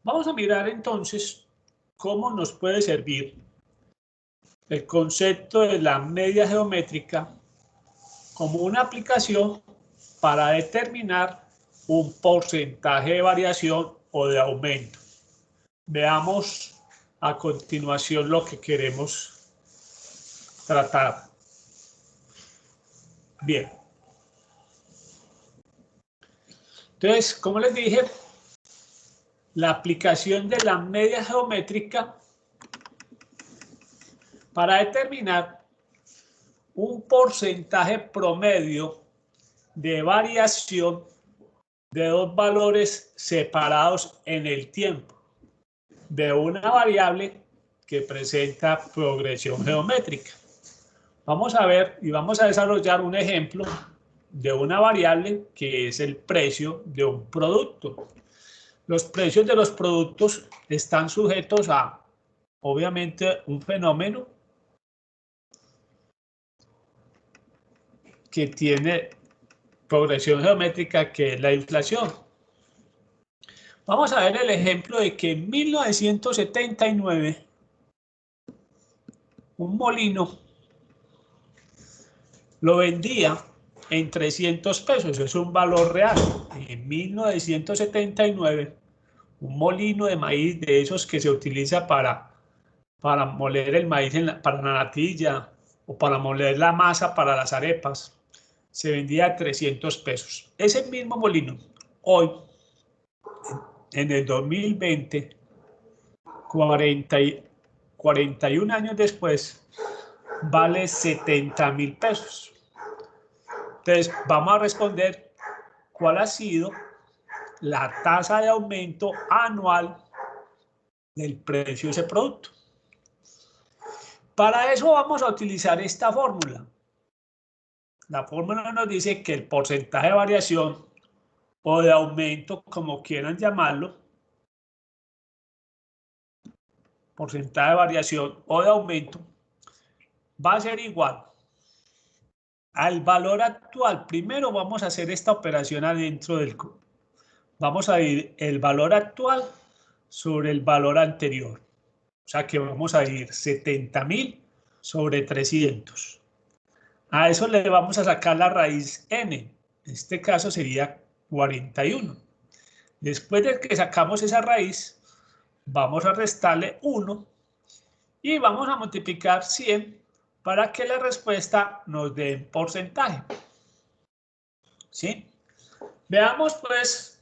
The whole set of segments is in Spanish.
Vamos a mirar entonces cómo nos puede servir el concepto de la media geométrica como una aplicación para determinar un porcentaje de variación o de aumento. Veamos a continuación lo que queremos tratar. Bien. Entonces, como les dije, la aplicación de la media geométrica para determinar un porcentaje promedio de variación de dos valores separados en el tiempo de una variable que presenta progresión geométrica. Vamos a ver y vamos a desarrollar un ejemplo de una variable que es el precio de un producto. Los precios de los productos están sujetos a, obviamente, un fenómeno que tiene progresión geométrica, que es la inflación. Vamos a ver el ejemplo de que en 1979 un molino lo vendía en 300 pesos, es un valor real. En 1979 un molino de maíz de esos que se utiliza para moler el maíz para la natilla o para moler la masa para las arepas, se vendía a 300 pesos. Ese mismo molino, hoy, en el 2020, 41 años después, vale 70.000 pesos. Entonces, vamos a responder cuál ha sido la tasa de aumento anual del precio de ese producto. Para eso vamos a utilizar esta fórmula. La fórmula nos dice que el porcentaje de variación o de aumento, como quieran llamarlo, porcentaje de variación o de aumento, va a ser igual al valor actual. Primero vamos a hacer esta operación adentro del código. Vamos a ir el valor actual sobre el valor anterior. O sea que vamos a ir 70.000 sobre 300. A eso le vamos a sacar la raíz n. En este caso sería 41. Después de que sacamos esa raíz, vamos a restarle 1 y vamos a multiplicar 100 para que la respuesta nos dé en porcentaje. ¿Sí? Veamos pues,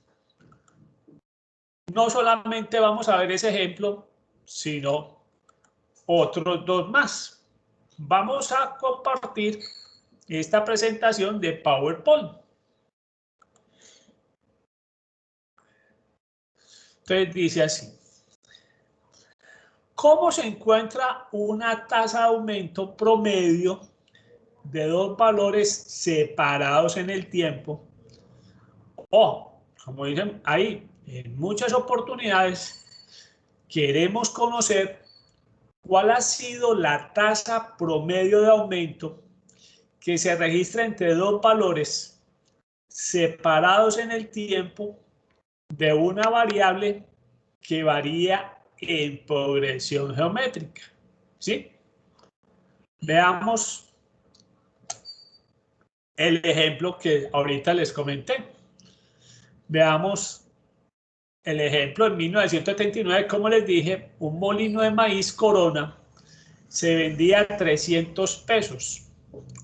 no solamente vamos a ver ese ejemplo, sino otros dos más. Vamos a compartir esta presentación de PowerPoint. Entonces dice así. ¿Cómo se encuentra una tasa de aumento promedio de dos valores separados en el tiempo? O, como dicen ahí, en muchas oportunidades queremos conocer cuál ha sido la tasa promedio de aumento que se registra entre dos valores separados en el tiempo de una variable que varía en progresión geométrica. ¿Sí? Veamos el ejemplo que ahorita les comenté. Veamos el ejemplo en 1979, como les dije, un molino de maíz Corona se vendía a 300 pesos.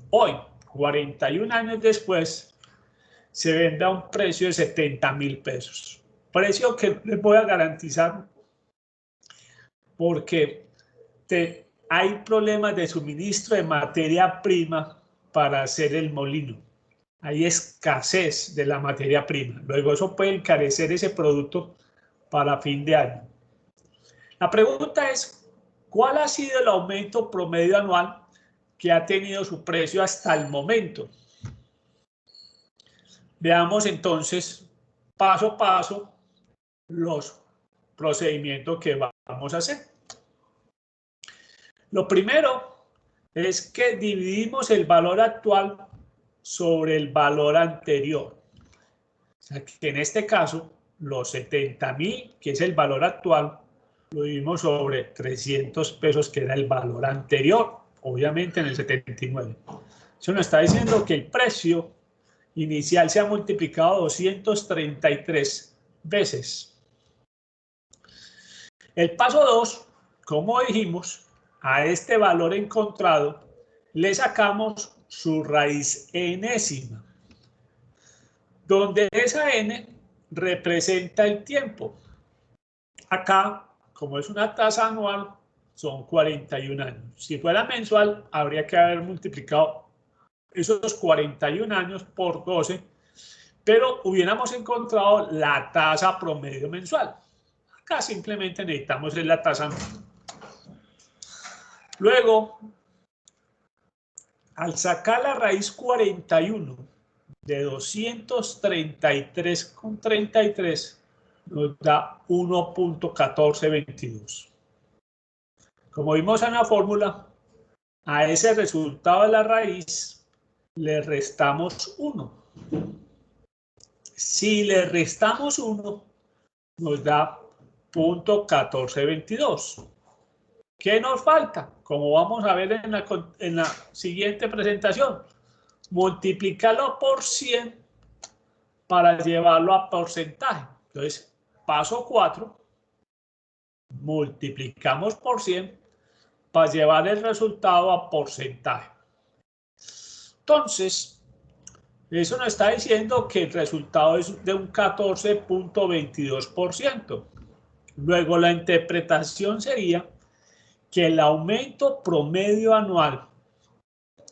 Hoy, 41 años después, se vende a un precio de 70.000 pesos. Precio que les voy a garantizar porque hay problemas de suministro de materia prima para hacer el molino. Hay escasez de la materia prima. Luego eso puede encarecer ese producto para fin de año. La pregunta es, ¿cuál ha sido el aumento promedio anual que ha tenido su precio hasta el momento? Veamos entonces paso a paso los procedimientos que vamos a hacer. Lo primero es que dividimos el valor actual sobre el valor anterior. O sea que en este caso los 70.000, que es el valor actual, lo dimos sobre 300 pesos, que era el valor anterior, obviamente en el 79. Eso nos está diciendo que el precio inicial se ha multiplicado 233 veces. El paso 2, como dijimos, a este valor encontrado le sacamos su raíz enésima, donde esa n representa el tiempo. Acá, como es una tasa anual, son 41 años. Si fuera mensual, habría que haber multiplicado esos 41 años por 12, pero hubiéramos encontrado la tasa promedio mensual. Acá simplemente necesitamos la tasa anual. Luego, al sacar la raíz 41 de 233,33, nos da 1.1422. Como vimos en la fórmula, a ese resultado de la raíz le restamos 1. Si le restamos 1, nos da 0.1422. ¿Qué nos falta? Como vamos a ver en la siguiente presentación, multiplicarlo por 100 para llevarlo a porcentaje. Entonces, paso 4, multiplicamos por 100 para llevar el resultado a porcentaje. Entonces, eso nos está diciendo que el resultado es de un 14.22%. Luego, la interpretación sería que el aumento promedio anual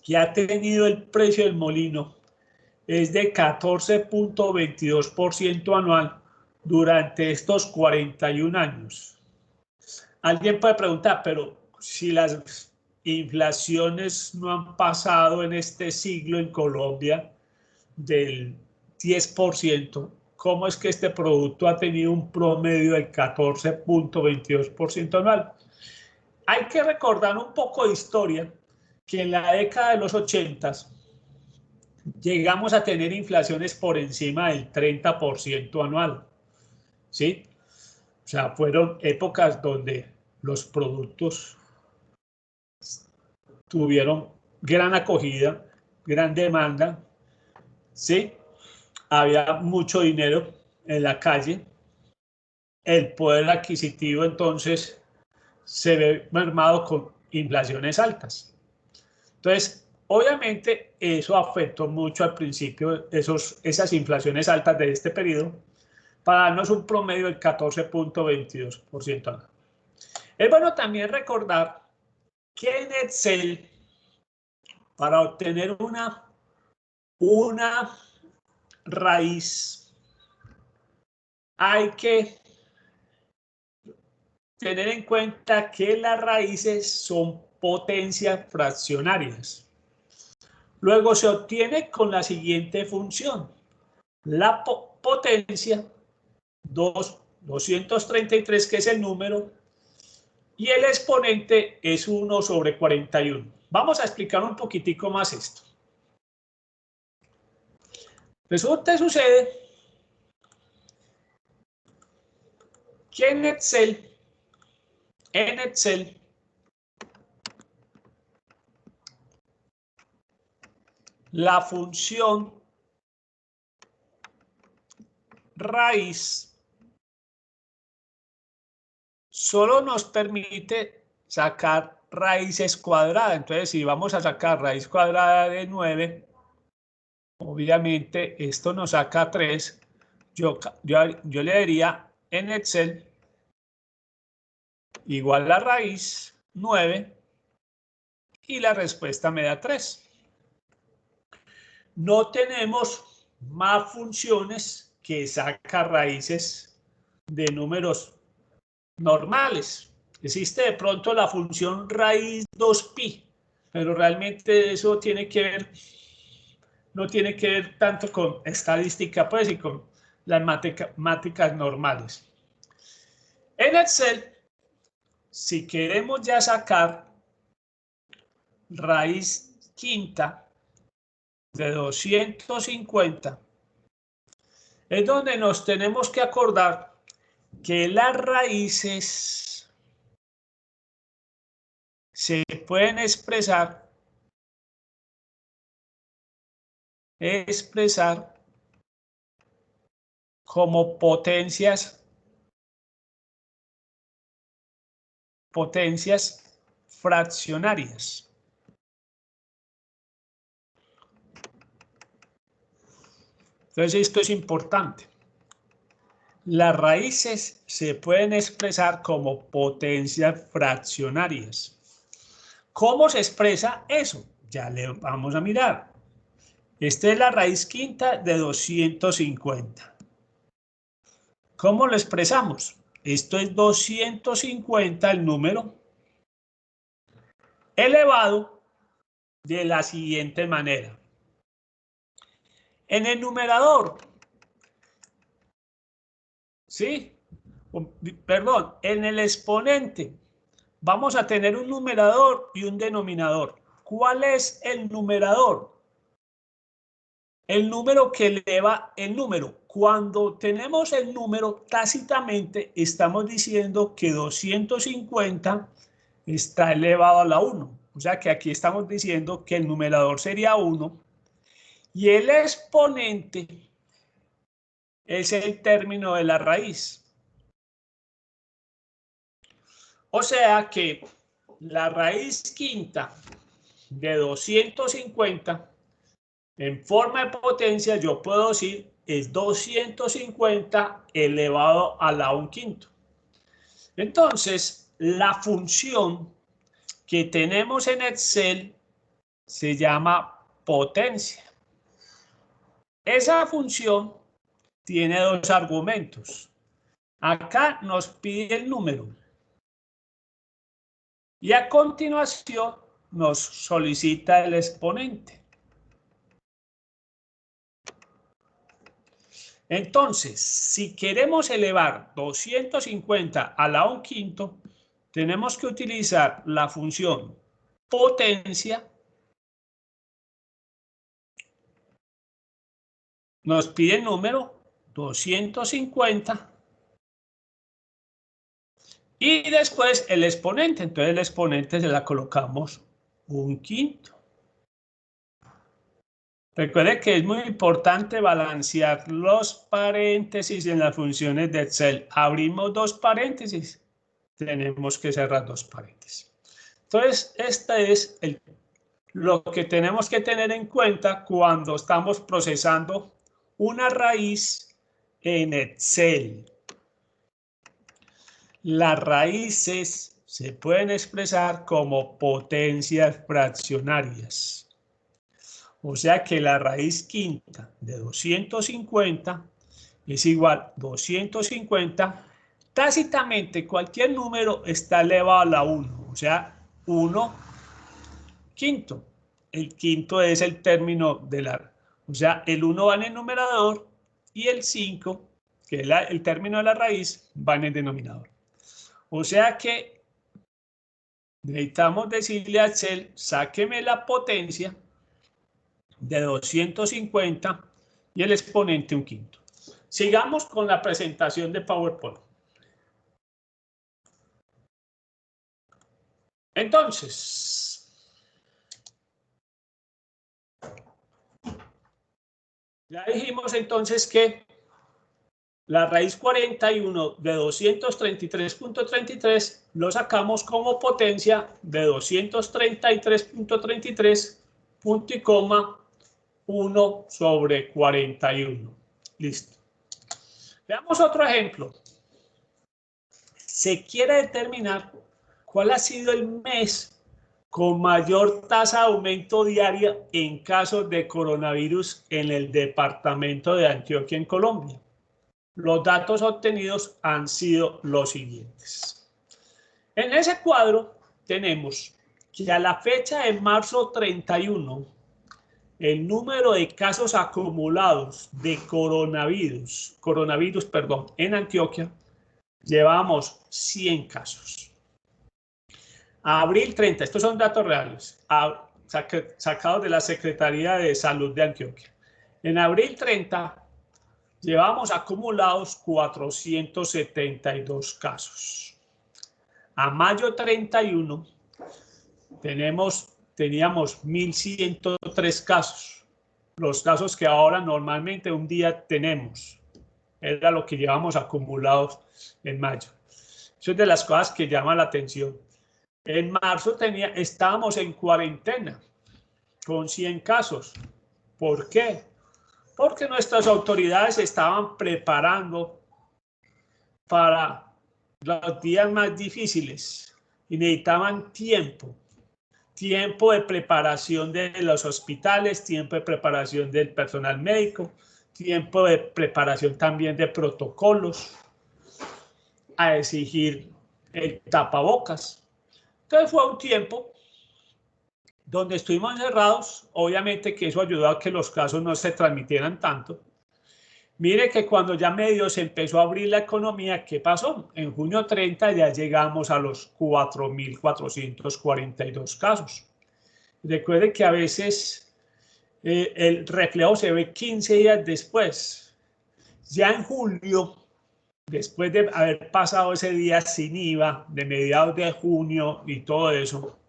que ha tenido el precio del molino es de 14.22% anual durante estos 41 años. Alguien puede preguntar, pero si las inflaciones no han pasado en este siglo en Colombia del 10%, ¿cómo es que este producto ha tenido un promedio del 14.22% anual? Hay que recordar un poco de historia, que en la década de los 80 llegamos a tener inflaciones por encima del 30% anual, ¿sí? O sea, fueron épocas donde los productos tuvieron gran acogida, gran demanda, ¿sí? Había mucho dinero en la calle, el poder adquisitivo entonces se ve mermado con inflaciones altas. Entonces, obviamente, eso afectó mucho al principio esas inflaciones altas de este periodo, para darnos un promedio del 14.22% anual. Es bueno también recordar que en Excel, para obtener una raíz, hay que tener en cuenta que las raíces son potencias fraccionarias. Luego se obtiene con la siguiente función. La potencia 233, que es el número, y el exponente es 1 sobre 41. Vamos a explicar un poquitico más esto. Resulta y sucede que en Excel, la función raíz solo nos permite sacar raíces cuadradas. Entonces, si vamos a sacar raíz cuadrada de 9, obviamente esto nos saca 3. Yo le diría en Excel igual la raíz 9 y la respuesta me da 3. No tenemos más funciones que sacar raíces de números normales. Existe de pronto la función raíz 2pi, pero realmente eso no tiene que ver tanto con estadística, pues, y con las matemáticas normales. En Excel, si queremos ya sacar raíz quinta de 250, es donde nos tenemos que acordar que las raíces se pueden expresar como potencias fraccionarias. Entonces esto es importante. Las raíces se pueden expresar como potencias fraccionarias. ¿Cómo se expresa eso? Ya le vamos a mirar. Esta es la raíz quinta de 250. ¿Cómo lo expresamos? Esto es 250, el número, elevado de la siguiente manera. En el numerador, ¿sí? Perdón, en el exponente vamos a tener un numerador y un denominador. ¿Cuál es el numerador? El número que eleva el número. Cuando tenemos el número, tácitamente estamos diciendo que 250 está elevado a la 1. O sea que aquí estamos diciendo que el numerador sería 1 y el exponente es el término de la raíz. O sea que la raíz quinta de 250 en forma de potencia yo puedo decir es 250 elevado a la 1/5. Entonces, la función que tenemos en Excel se llama potencia. Esa función tiene dos argumentos. Acá nos pide el número y a continuación nos solicita el exponente. Entonces, si queremos elevar 250 a la 1/5, tenemos que utilizar la función potencia. Nos pide el número 250 y después el exponente. Entonces el exponente se la colocamos 1/5. Recuerde que es muy importante balancear los paréntesis en las funciones de Excel. Abrimos dos paréntesis, tenemos que cerrar dos paréntesis. Entonces, este es lo que tenemos que tener en cuenta cuando estamos procesando una raíz en Excel. Las raíces se pueden expresar como potencias fraccionarias. O sea que la raíz quinta de 250 es igual a 250. Tácitamente cualquier número está elevado a la 1. O sea, 1/5. El quinto es el término de la... O sea, el 1 va en el numerador y el 5, que es el término de la raíz, va en el denominador. O sea que necesitamos decirle a Excel, sáqueme la potencia de 250 y el exponente 1/5. Sigamos con la presentación de PowerPoint. Entonces, ya dijimos entonces que la raíz 41 de 233.33 lo sacamos como potencia de 233.33 punto y coma 1 sobre 41. Listo. Veamos otro ejemplo. Se quiere determinar cuál ha sido el mes con mayor tasa de aumento diaria en casos de coronavirus en el departamento de Antioquia, en Colombia. Los datos obtenidos han sido los siguientes. En ese cuadro tenemos que a la fecha de marzo 31, el número de casos acumulados de coronavirus, en Antioquia, llevamos 100 casos. A abril 30, estos son datos reales, sacados de la Secretaría de Salud de Antioquia. En abril 30 llevamos acumulados 472 casos. A mayo 31 teníamos 1.103 casos. Los casos que ahora normalmente un día tenemos. Era lo que llevamos acumulados en mayo. Eso es de las cosas que llaman la atención. En marzo estábamos en cuarentena con 100 casos. ¿Por qué? Porque nuestras autoridades se estaban preparando para los días más difíciles y necesitaban tiempo de preparación de los hospitales, tiempo de preparación del personal médico, tiempo de preparación también de protocolos, a exigir el tapabocas. Entonces fue un tiempo donde estuvimos encerrados, obviamente que eso ayudó a que los casos no se transmitieran tanto. Mire que cuando ya medio se empezó a abrir la economía, ¿qué pasó? En junio 30 ya llegamos a los 4.442 casos. Recuerde que a veces el reflejo se ve 15 días después. Ya en julio, después de haber pasado ese día sin IVA, de mediados de junio y todo eso,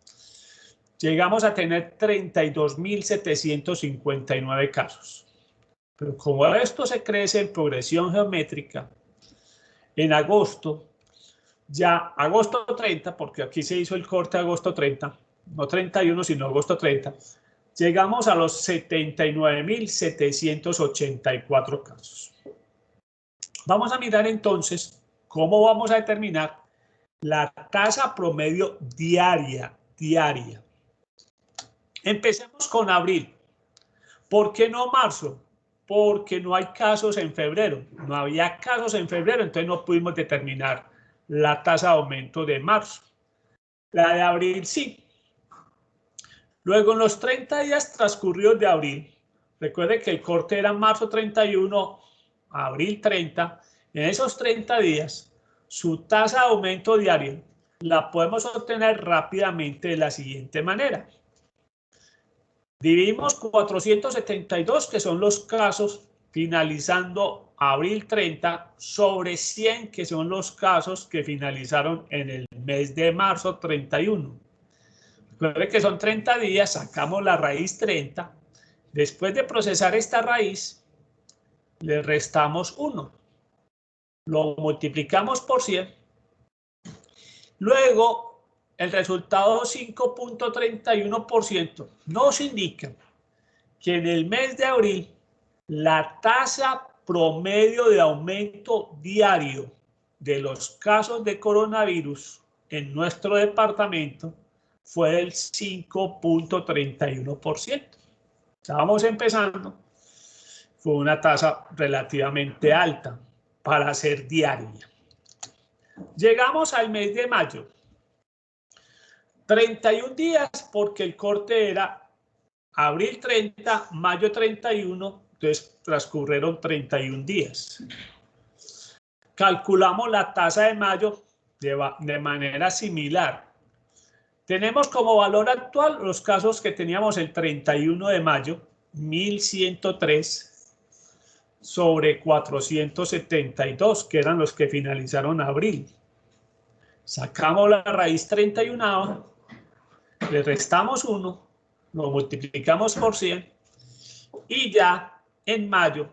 llegamos a tener 32.759 casos. Pero como esto se crece en progresión geométrica, en agosto, ya agosto 30, porque aquí se hizo el corte de agosto 30, no 31, sino agosto 30, llegamos a los 79.784 casos. Vamos a mirar entonces cómo vamos a determinar la tasa promedio diaria. Empecemos con abril. ¿Por qué no marzo? Porque no hay casos en febrero. No había casos en febrero, entonces no pudimos determinar la tasa de aumento de marzo. La de abril sí. Luego, en los 30 días transcurridos de abril, recuerde que el corte era marzo 31, abril 30. En esos 30 días, su tasa de aumento diario la podemos obtener rápidamente de la siguiente manera. Dividimos 472, que son los casos finalizando abril 30, sobre 100, que son los casos que finalizaron en el mes de marzo 31. Recuerde que son 30 días, sacamos la raíz 30. Después de procesar esta raíz, le restamos 1. Lo multiplicamos por 100. Luego, el resultado 5.31% nos indica que en el mes de abril la tasa promedio de aumento diario de los casos de coronavirus en nuestro departamento fue del 5.31%. Estábamos empezando, fue una tasa relativamente alta para ser diaria. Llegamos al mes de mayo. 31 días porque el corte era abril 30, mayo 31, entonces transcurrieron 31 días. Calculamos la tasa de mayo de manera similar. Tenemos como valor actual los casos que teníamos el 31 de mayo, 1.103 sobre 472, que eran los que finalizaron abril. Sacamos la raíz 31, le restamos 1, lo multiplicamos por 100 y ya en mayo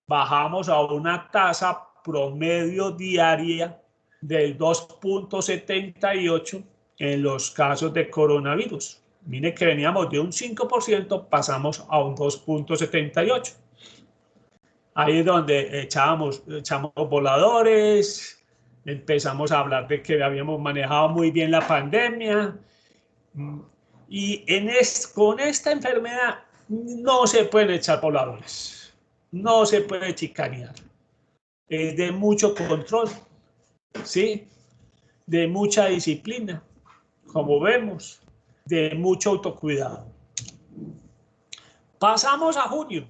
bajamos a una tasa promedio diaria del 2.78 en los casos de coronavirus. Mire que veníamos de un 5%, pasamos a un 2.78. Ahí es donde echamos voladores, empezamos a hablar de que habíamos manejado muy bien la pandemia. Y con esta enfermedad no se pueden echar voladores, no se puede chicanear. Es de mucho control, ¿sí? De mucha disciplina, como vemos, de mucho autocuidado. Pasamos a junio,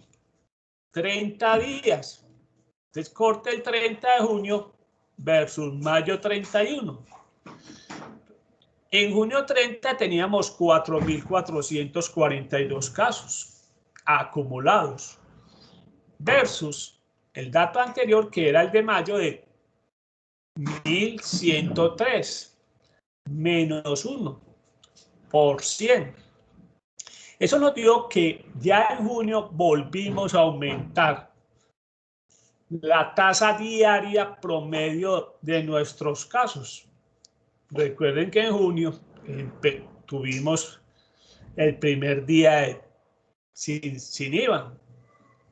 30 días. Entonces, corte el 30 de junio versus mayo 31. En junio 30 teníamos 4.442 casos acumulados versus el dato anterior, que era el de mayo, de 1.103 menos 1 por 100. Eso nos dio que ya en junio volvimos a aumentar la tasa diaria promedio de nuestros casos. Recuerden que en junio tuvimos el primer día sin IVA,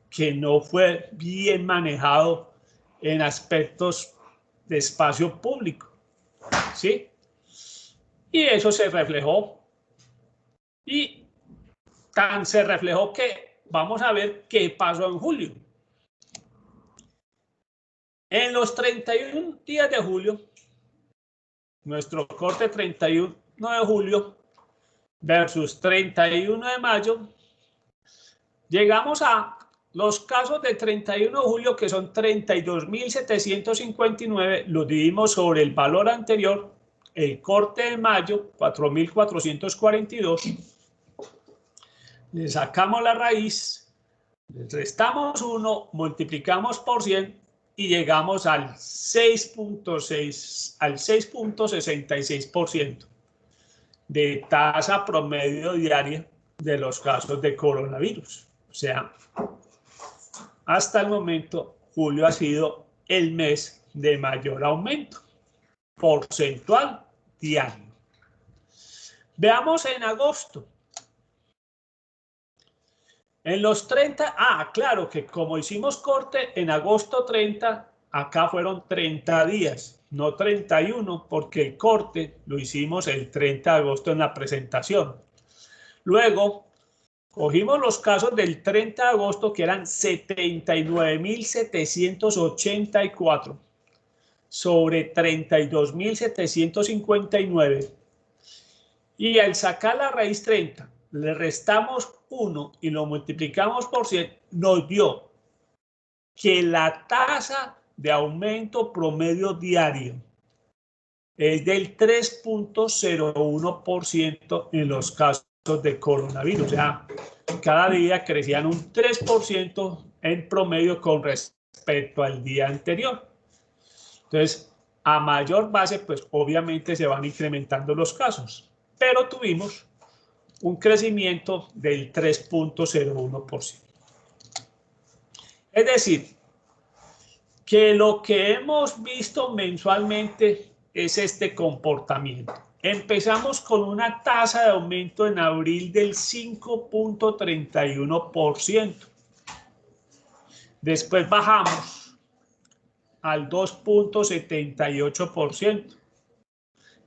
que no fue bien manejado en aspectos de espacio público, ¿sí? Y eso se reflejó. Y tan se reflejó que vamos a ver qué pasó en julio. En los 31 días de julio, nuestro corte 31 de julio versus 31 de mayo, llegamos a los casos de 31 de julio, que son 32.759, los dividimos sobre el valor anterior, el corte de mayo, 4.442, le sacamos la raíz, le restamos 1, multiplicamos por 100 y llegamos al 6.66% de tasa promedio diaria de los casos de coronavirus. O sea, hasta el momento, julio ha sido el mes de mayor aumento porcentual diario. Veamos en agosto. En los 30, claro que como hicimos corte en agosto 30, acá fueron 30 días, no 31, porque el corte lo hicimos el 30 de agosto en la presentación. Luego, cogimos los casos del 30 de agosto, que eran 79.784 sobre 32.759. Y al sacar la raíz 30, le restamos 1 y lo multiplicamos por 100, nos dio que la tasa de aumento promedio diario es del 3.01% en los casos de coronavirus. O sea, cada día crecían un 3% en promedio con respecto al día anterior. Entonces, a mayor base, pues obviamente se van incrementando los casos, pero tuvimos un crecimiento del 3.01%. Es decir, que lo que hemos visto mensualmente es este comportamiento. Empezamos con una tasa de aumento en abril del 5.31%. Después bajamos al 2.78%.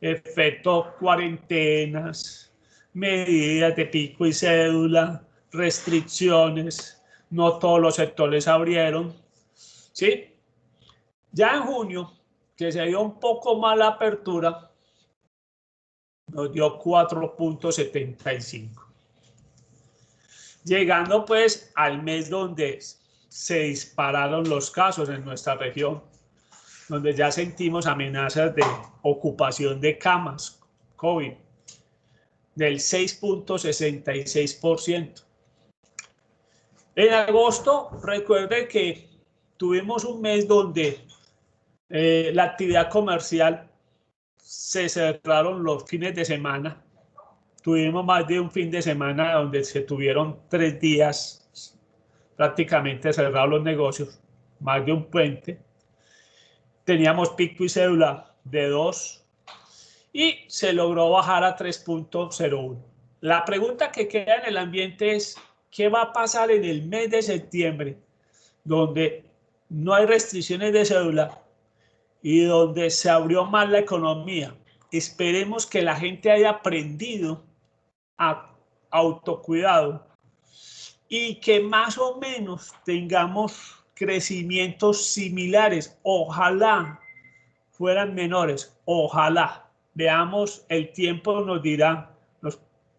Efecto cuarentenas, medidas de pico y cédula, restricciones, no todos los sectores abrieron, ¿sí? Ya en junio, que se dio un poco más la apertura, nos dio 4.75. Llegando pues al mes donde se dispararon los casos en nuestra región, donde ya sentimos amenazas de ocupación de camas COVID del 6.66%. En agosto, recuerde que tuvimos un mes donde la actividad comercial se cerraron los fines de semana. Tuvimos más de un fin de semana donde se tuvieron 3 días prácticamente cerrados los negocios, más de un puente. Teníamos pico y cédula de 2 y se logró bajar a 3.01. La pregunta que queda en el ambiente es, ¿qué va a pasar en el mes de septiembre, donde no hay restricciones de cédula y donde se abrió más la economía? Esperemos que la gente haya aprendido a autocuidado y que más o menos tengamos crecimientos similares. Ojalá fueran menores, ojalá. Veamos, el tiempo nos dirá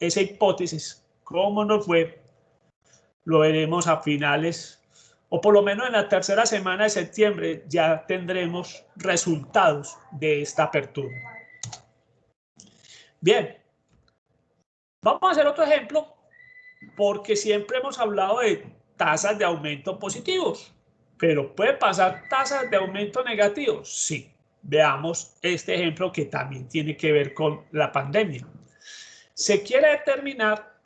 esa hipótesis, cómo nos fue. Lo veremos a finales, o por lo menos en la tercera semana de septiembre, ya tendremos resultados de esta apertura. Bien, vamos a hacer otro ejemplo, porque siempre hemos hablado de tasas de aumento positivos. pero puede pasar tasas de aumento negativos. Sí, veamos este ejemplo que también tiene que ver con la pandemia. Se quiere determinar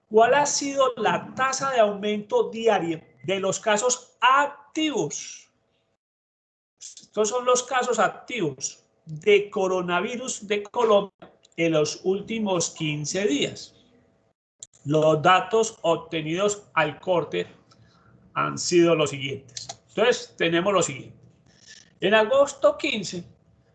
cuál ha sido la tasa de aumento diaria de los casos activos. Estos son los casos activos de coronavirus de Colombia en los últimos 15 días. Los datos obtenidos al corte han sido los siguientes. Entonces, tenemos lo siguiente. En agosto 15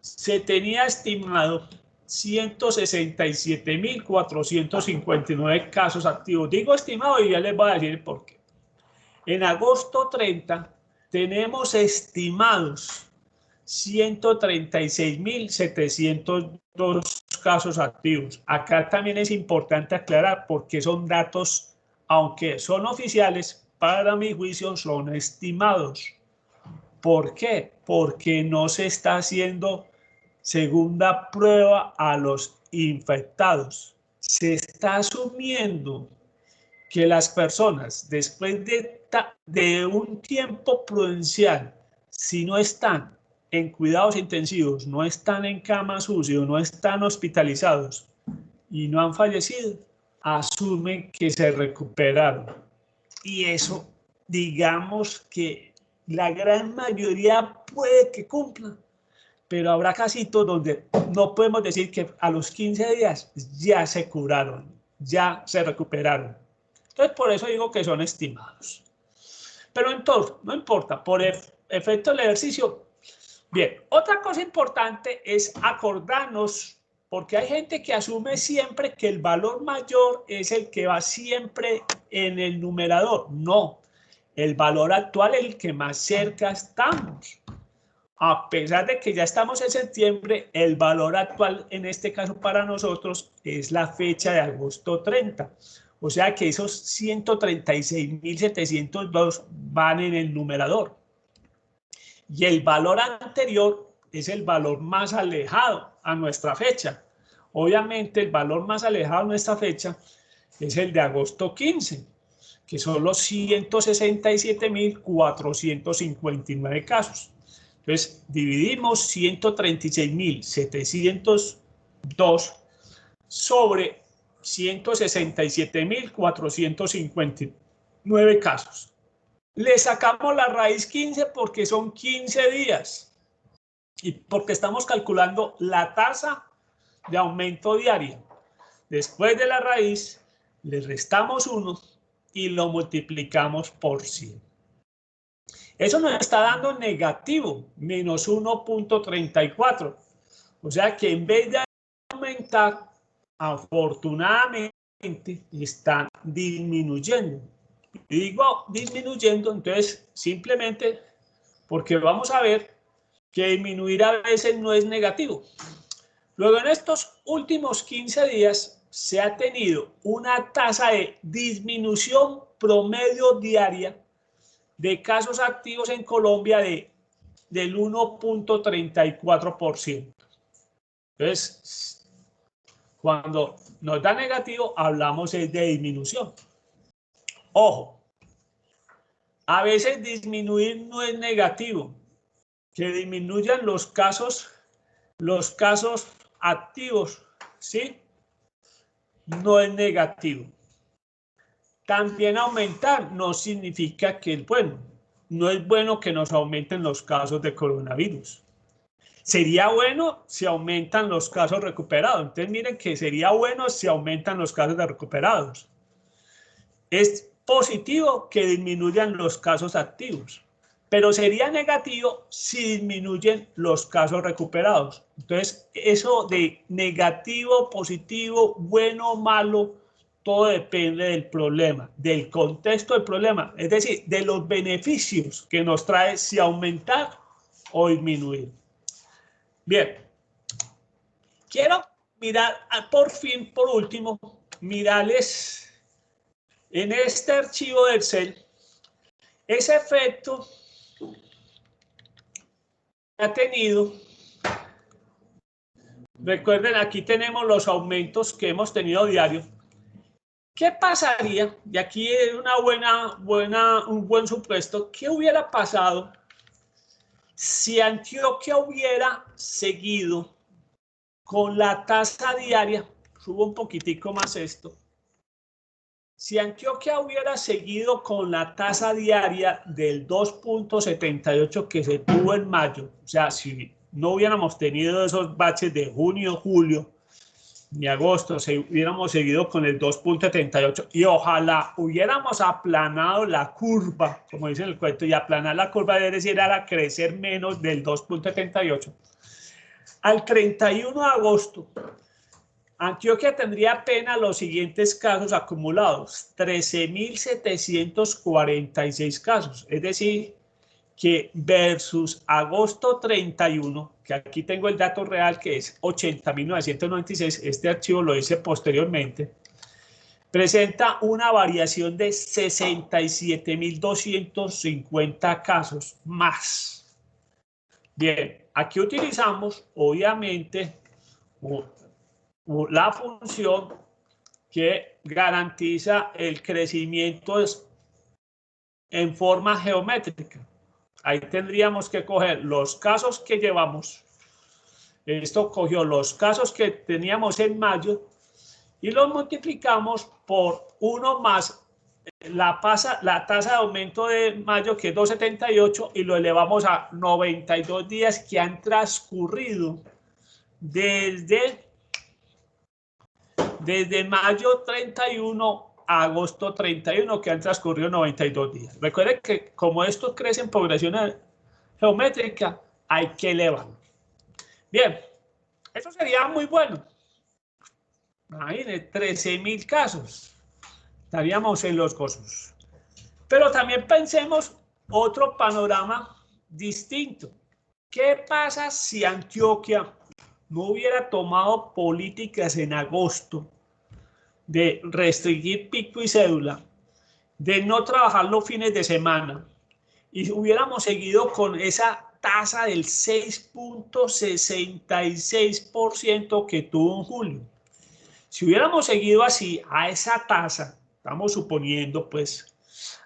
se tenía estimado 167.459 casos activos. Digo estimado y ya les voy a decir por qué. En agosto 30 tenemos estimados 136.702 casos activos. Acá también es importante aclarar porque son datos, aunque son oficiales, para mi juicio son estimados. ¿Por qué? Porque no se está haciendo segunda prueba a los infectados. Se está asumiendo que las personas, después de un tiempo prudencial, si no están en cuidados intensivos, no están en camas UCI, no están hospitalizados y no han fallecido, asumen que se recuperaron. Y eso, digamos que la gran mayoría puede que cumpla, pero habrá casitos donde no podemos decir que a los 15 días ya se curaron, ya se recuperaron. Entonces, por eso digo que son estimados. Pero entonces, no importa, por efecto del ejercicio. Bien, otra cosa importante es acordarnos, porque hay gente que asume siempre que el valor mayor es el que va siempre en el numerador. No, el valor actual es el que más cerca estamos. A pesar de que ya estamos en septiembre, el valor actual en este caso para nosotros es la fecha de agosto 30. O sea que esos 136.702 van en el numerador. Y el valor anterior es el valor más alejado a nuestra fecha. Obviamente el valor más alejado a nuestra fecha es el de agosto 15, que son los 167.459 casos. Entonces, dividimos 136.702 sobre 167.459 casos. Le sacamos la raíz 15 porque son 15 días y porque estamos calculando la tasa de aumento diaria. Después de la raíz, le restamos 1 y lo multiplicamos por 100. Eso nos está dando negativo, menos 1.34. O sea que en vez de aumentar, afortunadamente están disminuyendo. Y digo disminuyendo, entonces simplemente porque vamos a ver que disminuir a veces no es negativo. Luego, en estos últimos 15 días se ha tenido una tasa de disminución promedio diaria de casos activos en Colombia del 1.34%. Entonces, cuando nos da negativo, hablamos de disminución. Ojo, a veces disminuir no es negativo. Que disminuyan los casos activos, ¿sí? No es negativo. También aumentar no significa que es bueno. No es bueno que nos aumenten los casos de coronavirus. Sería bueno si aumentan los casos recuperados. Entonces miren que sería bueno si aumentan los casos de recuperados. Es positivo que disminuyan los casos activos, pero sería negativo si disminuyen los casos recuperados. Entonces eso de negativo, positivo, bueno, malo, todo depende del problema, del contexto del problema, es decir, de los beneficios que nos trae si aumentar o disminuir. Bien, quiero mirar, por fin, por último, mirarles en este archivo de Excel ese efecto que ha tenido. Recuerden, aquí tenemos los aumentos que hemos tenido diario. ¿Qué pasaría? Y aquí es un buen supuesto. ¿Qué hubiera pasado si Antioquia hubiera seguido con la tasa diaria? Subo un poquitico más esto. Si Antioquia hubiera seguido con la tasa diaria del 2.78 que se tuvo en mayo, o sea, si no hubiéramos tenido esos baches de junio, julio, ni agosto, si hubiéramos seguido con el 2.78 y ojalá hubiéramos aplanado la curva, como dice el cuento, y aplanar la curva es decir, era crecer menos del 2.78. Al 31 de agosto, Antioquia tendría apenas los siguientes casos acumulados, 13.746 casos, es decir, que versus agosto 31, que aquí tengo el dato real que es 80.996, este archivo lo hice posteriormente, presenta una variación de 67.250 casos más. Bien, aquí utilizamos obviamente la función que garantiza el crecimiento en forma geométrica. Ahí tendríamos que coger los casos que llevamos. Esto cogió los casos que teníamos en mayo y los multiplicamos por 1 más la tasa de aumento de mayo, que es 2.78, y lo elevamos a 92 días que han transcurrido desde mayo 31 a agosto 31, que han transcurrido 92 días. Recuerden que como esto crece en progresión geométrica, hay que elevarlo. Bien, eso sería muy bueno. Imagínense, 13.000 casos. Estaríamos en los gozos. Pero también pensemos otro panorama distinto. ¿Qué pasa si Antioquia no hubiera tomado políticas en agosto de restringir pico y cédula, de no trabajar los fines de semana, y hubiéramos seguido con esa tasa del 6.66% que tuvo en julio? Si hubiéramos seguido así a esa tasa, estamos suponiendo pues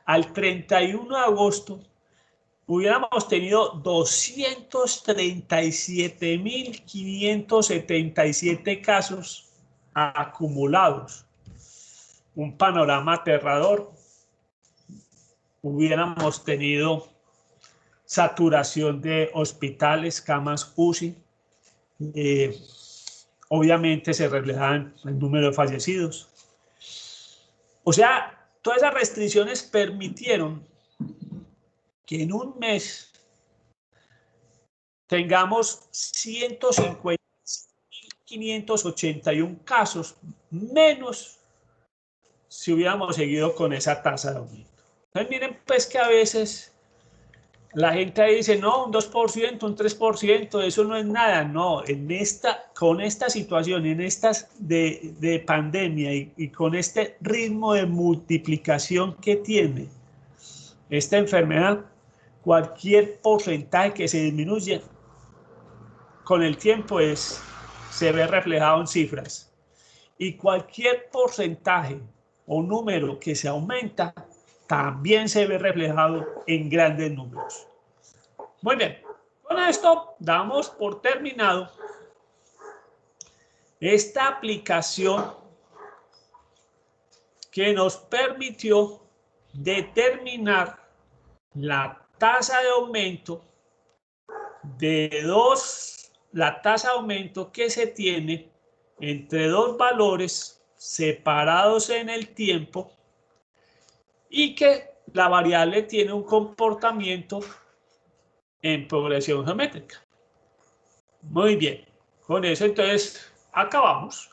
al 31 de agosto, hubiéramos tenido 237.577 casos acumulados. Un panorama aterrador. Hubiéramos tenido saturación de hospitales, camas UCI. Obviamente se reflejaban el número de fallecidos. O sea, todas esas restricciones permitieron que en un mes tengamos 150.581 casos menos si hubiéramos seguido con esa tasa de aumento. Entonces miren pues que a veces la gente dice, no, un 2%, un 3%, eso no es nada. No, con esta situación, en estas de pandemia y con este ritmo de multiplicación que tiene esta enfermedad, cualquier porcentaje que se disminuye con el tiempo se ve reflejado en cifras. Y cualquier porcentaje o número que se aumenta también se ve reflejado en grandes números. Muy bien, con esto damos por terminado esta aplicación que nos permitió determinar la tasa de aumento la tasa de aumento que se tiene entre dos valores separados en el tiempo y que la variable tiene un comportamiento en progresión geométrica. Muy bien, con eso entonces acabamos.